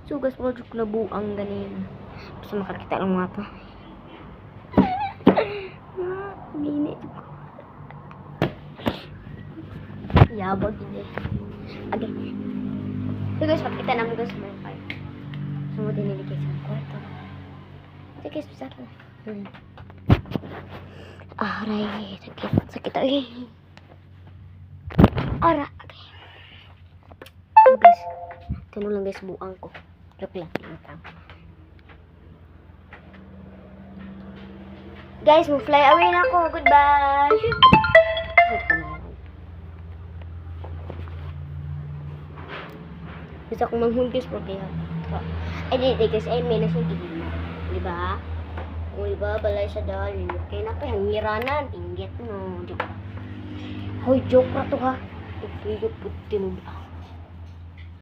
Sugas mo juk na buang ganina. Basta makakita lang mga to. Gini. Yabag ini. Okay. So guys, pakita namin guys sa mga sumod din niligay sa kwarto. So guys, bisa ko. Aray, sakit ay. Ara. Okay. So guys, tanong lang guys buang ko. Joke lang. Guys, mo fly away na ako. Goodbye. Gusto kong manghugis po kaya. Ay, di guys. Ay, may nasuntigin mo. Diba? O, diba? Balay sa dalin. Kaya na pa, hangiranan. Tinggit no. Diba? Hoy, joke na to ha. Ipigit puti mo.